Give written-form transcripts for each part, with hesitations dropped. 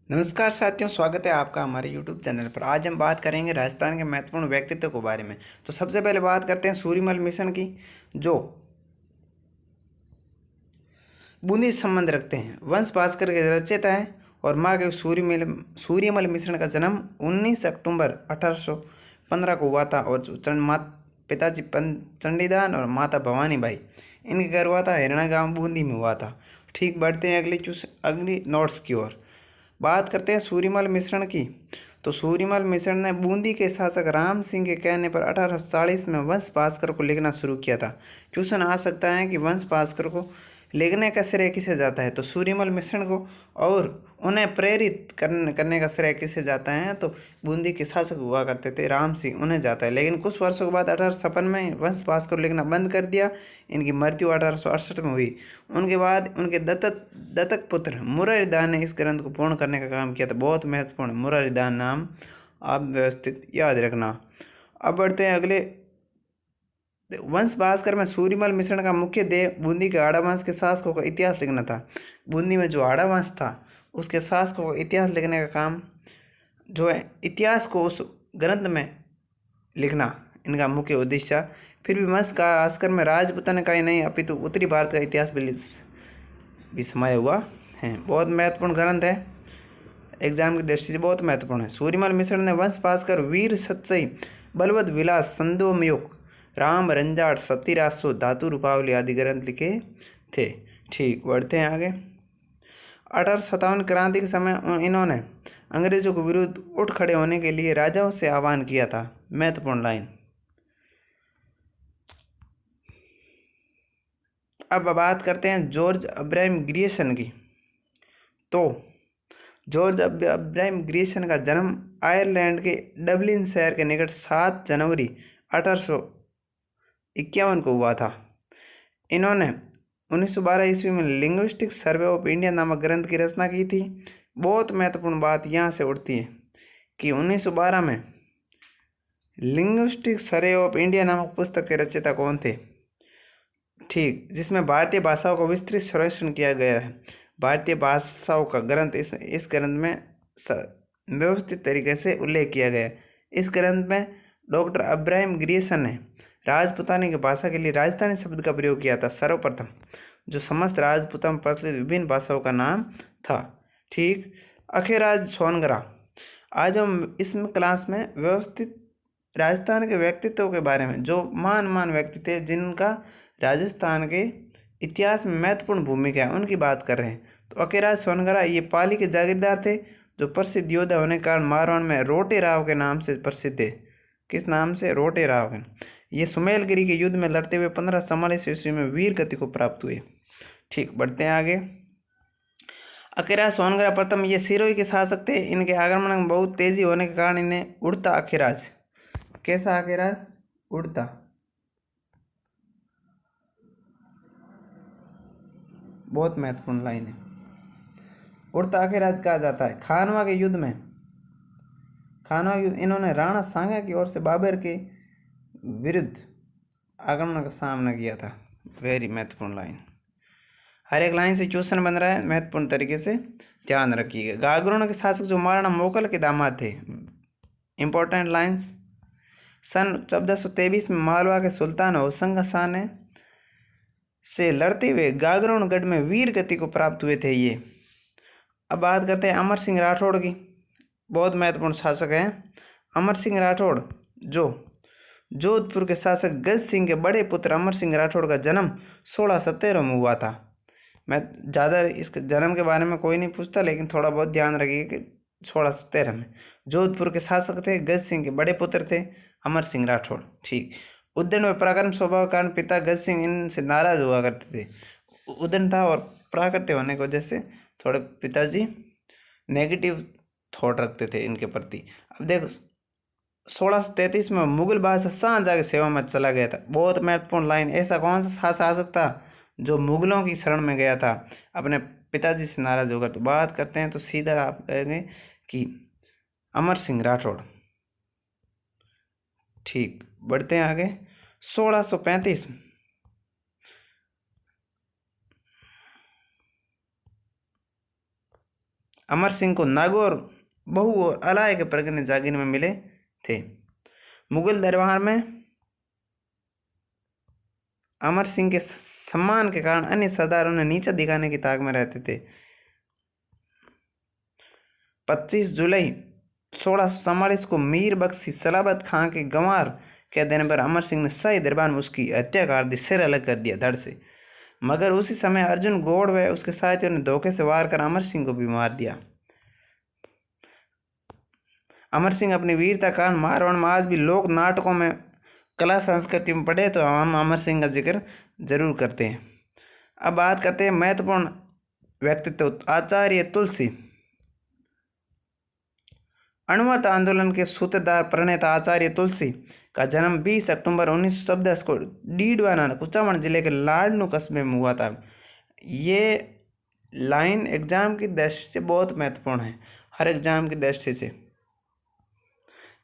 नमस्कार साथियों, स्वागत है आपका हमारे YouTube चैनल पर। आज हम बात करेंगे राजस्थान के महत्वपूर्ण व्यक्तित्व के बारे में। तो सबसे पहले बात करते हैं सूर्यमल मिशन की, जो बूंदी से संबंध रखते हैं। वंश भास्कर के रचयिता हैं और माँ के सूर्यमल मिश्रण का जन्म 19 अक्टूबर 1815 को हुआ था और पिताजी चंडीदास और माता भवानी बाई इनके घर हुआ था। हिरणा गांव बूंदी में हुआ था। ठीक, बढ़ते हैं अगली नोट्स की ओर। बात करते हैं सूर्यमल मिश्रण की। तो सूर्यमल मिश्रण ने बूंदी के शासक राम सिंह के कहने पर 1840 में वंश भास्कर को लिखना शुरू किया था। क्वेश्चन आ सकता है कि वंश भास्कर को लिखने का श्रेय किसे जाता है? तो सूर्यमल मिश्रण को। और उन्हें प्रेरित करने का श्रेय किसे जाता है? तो बूंदी के शासक हुआ करते थे राम सिंह, उन्हें जाता है। लेकिन कुछ वर्षों के बाद 1856 में वंश भास्कर लिखना बंद कर दिया। इनकी मृत्यु 1868 में हुई। उनके बाद उनके दत्तक पुत्र मुरारीदास ने इस ग्रंथ को पूर्ण करने का काम किया था। बहुत महत्वपूर्ण, मुरारीदास नाम आप व्यवस्थित याद रखना। अब बढ़ते हैं अगले। वंश भास्कर में सूर्यमल मिश्रण का मुख्य ध्येय बूंदी के आड़ा वंश के शासकों का इतिहास लिखना था। बूंदी में जो आड़ा वंश था उसके शासकों का इतिहास लिखने का काम जो है, इतिहास को उस ग्रंथ में लिखना इनका मुख्य उद्देश्य। फिर भी वंश का भास्कर में राजपूताना का ही नहीं अपितु उत्तरी भारत का इतिहास भी समाया हुआ है। बहुत महत्वपूर्ण ग्रंथ है, एग्जाम की दृष्टि से बहुत महत्वपूर्ण है। सूर्यमल मिश्रण ने वंश भास्कर, वीर सच्चई, बलवद विलास, संदोमयुग, राम रंजाट, सतीरासो, धातु रूपावली आदि ग्रंथ लिखे थे। ठीक, बढ़ते हैं आगे। 1857 क्रांति के समय इन्होंने अंग्रेजों के विरुद्ध उठ खड़े होने के लिए राजाओं से आह्वान किया था। महत्वपूर्ण लाइन। अब बात करते हैं जॉर्ज अब्राहम ग्रियर्सन की। तो जॉर्ज अब्राहम ग्रियर्सन का जन्म आयरलैंड के डबलिन शहर के निकट 7 जनवरी 1851 को हुआ था। इन्होंने 1912 ईस्वी में लिंग्विस्टिक सर्वे ऑफ इंडिया नामक ग्रंथ की रचना की थी। बहुत महत्वपूर्ण बात यहाँ से उठती है कि 1912 में लिंग्विस्टिक सर्वे ऑफ इंडिया नामक पुस्तक के रचयिता कौन थे? ठीक, जिसमें भारतीय भाषाओं का विस्तृत सर्वेक्षण किया गया है। भारतीय भाषाओं का ग्रंथ इस ग्रंथ में व्यवस्थित तरीके से उल्लेख किया गया है। इस ग्रंथ में डॉक्टर अब्राहम ग्रियर्सन ने राजपूतानी की भाषा के लिए राजस्थानी शब्द का प्रयोग किया था, सर्वप्रथम, जो समस्त राजपूताना प्रचलित विभिन्न भाषाओं का नाम था। ठीक, अखेराज सोनगरा। आज हम इस क्लास में व्यवस्थित राजस्थान के व्यक्तित्व के बारे में, जो महान व्यक्ति थे जिनका राजस्थान के इतिहास में महत्वपूर्ण भूमिका है, उनकी बात कर रहे हैं। तो अखेराज सोनगरा ये पाली के जागीरदार थे, जो प्रसिद्ध योद्धा होने के कारण मारवाड़ में रोटे राव के नाम से प्रसिद्ध थे। किस नाम से? रोटे राव। ये सुमेलगिरी के युद्ध में लड़ते हुए 1544 ईस्वी में वीर गति को प्राप्त हुए। ठीक, बढ़ते हैं आगे। अखेराज सोनगरा प्रथम ये सिरोही के शासक थे। इनके आगमन में बहुत तेजी होने के कारण इन्हें उड़ता अखेराज। कैसा अखेराज? उड़ता। बहुत महत्वपूर्ण लाइन है। उड़ता अखेराज कहा जाता है। खानवा के युद्ध में इन्होंने राणा सांगा की ओर से बाबर के विरुद्ध आक्रमण का सामना किया था। वेरी महत्वपूर्ण लाइन। हर एक लाइन से क्वेश्चन बन रहा है, महत्वपूर्ण तरीके से ध्यान रखिएगा। गागरों के शासक जो महाराणा मोकल के दामाद थे। Important lines. सन 1423 में मालवा के सुल्तान होशंगा शाह ने से लड़ते हुए गागरोनगढ़ में वीर गति को प्राप्त हुए थे ये। अब बात करते हैं अमर सिंह राठौड़ की। बहुत महत्वपूर्ण शासक हैं अमर सिंह राठौड़, जो जोधपुर के शासक गज सिंह के बड़े पुत्र अमर सिंह राठौड़ का जन्म 1617 में हुआ था। मैं ज़्यादा इसके जन्म के बारे में कोई नहीं पूछता, लेकिन थोड़ा बहुत ध्यान रखिए कि 1613 में जोधपुर के शासक थे। गज सिंह के बड़े पुत्र थे अमर सिंह राठौड़। ठीक, उद्दंड में पराक्रम स्वभाव के कारण पिता गज सिंह इनसे नाराज हुआ करते थे। उद्दंड था और प्राकृत होने की वजह से थोड़े पिताजी नेगेटिव थॉट रखते थे इनके प्रति। अब देखो, 1633 में मुगल बादशाह शाहजहाँ की सेवा में चला गया था। बहुत महत्वपूर्ण लाइन। ऐसा कौन सा शासक था जो मुगलों की शरण में गया था अपने पिताजी से नाराज होकर? तो बात करते हैं तो सीधा आप कहेंगे कि अमर सिंह राठौड़। ठीक, बढ़ते हैं आगे। 1635 अमर सिंह को नागौर, बहू और अलाय के परगने जागीर में मिले थे। मुगल दरबार में अमर सिंह के सम्मान के कारण अन्य सरदार उन्हें नीचा दिखाने की ताक में रहते थे। 25 जुलाई 1644 को मीर बख्शी सलाबत खां के गंवार के देने पर अमर सिंह ने शाही दरबार में उसकी हत्या कर दी, सिर अलग कर दिया धड़ से। मगर उसी समय अर्जुन गौड़ व उसके साथियों ने धोखे से वार कर अमर सिंह को भी मार दिया। अमर सिंह अपनी वीरता का कारण मारवाड़ में आज भी लोक नाटकों में, कला संस्कृति में पढ़े तो हम अमर सिंह का जिक्र जरूर करते हैं। अब बात करते हैं महत्वपूर्ण व्यक्तित्व, आचार्य तुलसी। अणुमत आंदोलन के सूत्रधार प्रणेता आचार्य तुलसी का जन्म 20 अक्टूबर 1910 को डीडवाना कुचामन जिले के लाडनू कस्बे में हुआ था। ये लाइन एग्जाम की दृष्टि से बहुत महत्वपूर्ण है, हर एग्जाम की दृष्टि से।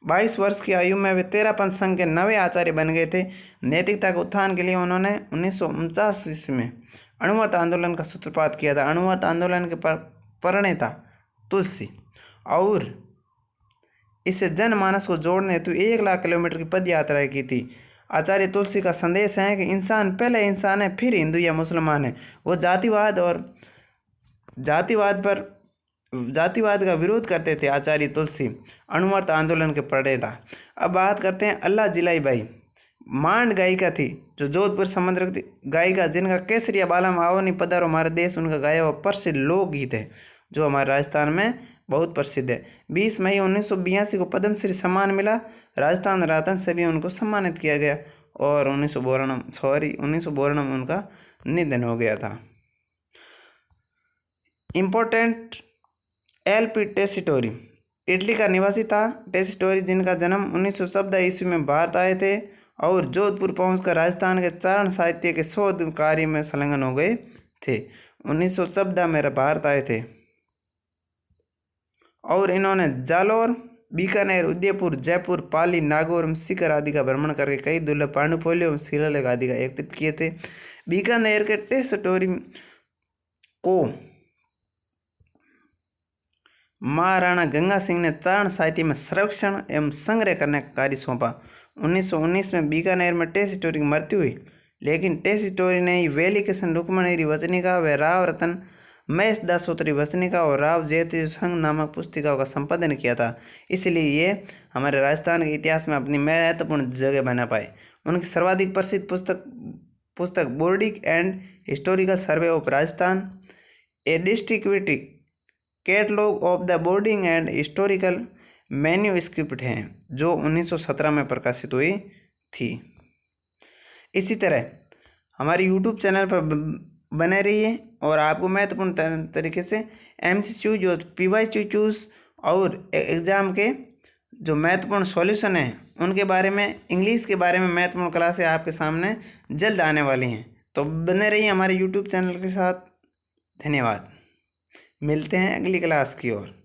22 वर्ष की आयु में वे 13 पंथ संघ के 9वें आचार्य बन गए थे। नैतिकता के उत्थान के लिए उन्होंने 1949 ईस्वी में अणुमत आंदोलन का सूत्रपात किया था। अणुमत आंदोलन के प्रणेता तुलसी और इसे जनमानस को जोड़ने हेतु 1 लाख किलोमीटर की पद यात्रा की थी। आचार्य तुलसी का संदेश है कि इंसान पहले इंसान है, फिर हिंदू या मुसलमान है। वो जातिवाद का विरोध करते थे। आचार्य तुलसी अणुमत आंदोलन के प्रणेता। अब बात करते हैं अल्लाह जिलाई बाई। मांड गायिका थी जो जोधपुर संबंध रखती गायिका, जिनका केसरिया बालम आवनी पधारो हमारे देश उनका गाया हुआ प्रसिद्ध लोकगीत है जो हमारे राजस्थान में बहुत प्रसिद्ध है। 20 मई 1982 को पद्मश्री सम्मान मिला। राजस्थान रत्न से भी उनको सम्मानित किया गया और 1992 में उनका निधन हो गया था। Important LP. टेसीटोरी इटली का निवासी था। टेसीटोरी जिनका जन्म 1914 ईस्वी में भारत आए थे और जोधपुर पहुंचकर राजस्थान के चारण साहित्य के शोध कार्य में संलग्न हो गए थे। 1914 में भारत आए थे और इन्होंने जालोर, बीकानेर, उदयपुर, जयपुर, पाली, नागौर, सीकर आदि का भ्रमण करके कई दुर्लभ पांडुलिपियों, शिलालेख आदि का एकत्रित किए थे। बीकानेर के टेसीटोरी को महाराणा गंगा सिंह ने चारण साहित्य में संरक्षण एवं संग्रह करने का कार्य सौंपा। 1919 में बीकानेर में टेसीटोरी की मृत्यु हुई, लेकिन टेसीटोरी ने वेली किशन रुक्मणी वचनिका व राव रतन महेश दास सूत्री वचनिका और राव जयति संघ नामक पुस्तिकाओं का संपादन किया था। इसलिए ये हमारे राजस्थान के इतिहास में अपनी महत्वपूर्ण जगह बना पाए। उनकी सर्वाधिक प्रसिद्ध पुस्तक bardic and historical survey of Rajasthan, a descriptive catalogue of the bardic and historical manuscript हैं, जो 1917 में प्रकाशित हुई थी। इसी तरह हमारे यूट्यूब चैनल पर बने रहिए और आपको महत्वपूर्ण तरीके से MCQ जो PYQ और एग्ज़ाम के जो महत्वपूर्ण सॉल्यूशन हैं उनके बारे में, इंग्लिश के बारे में महत्वपूर्ण क्लासें आपके सामने जल्द आने वाली हैं। तो बने रहिए हमारे यूट्यूब चैनल के साथ। धन्यवाद। मिलते हैं अगली क्लास की ओर।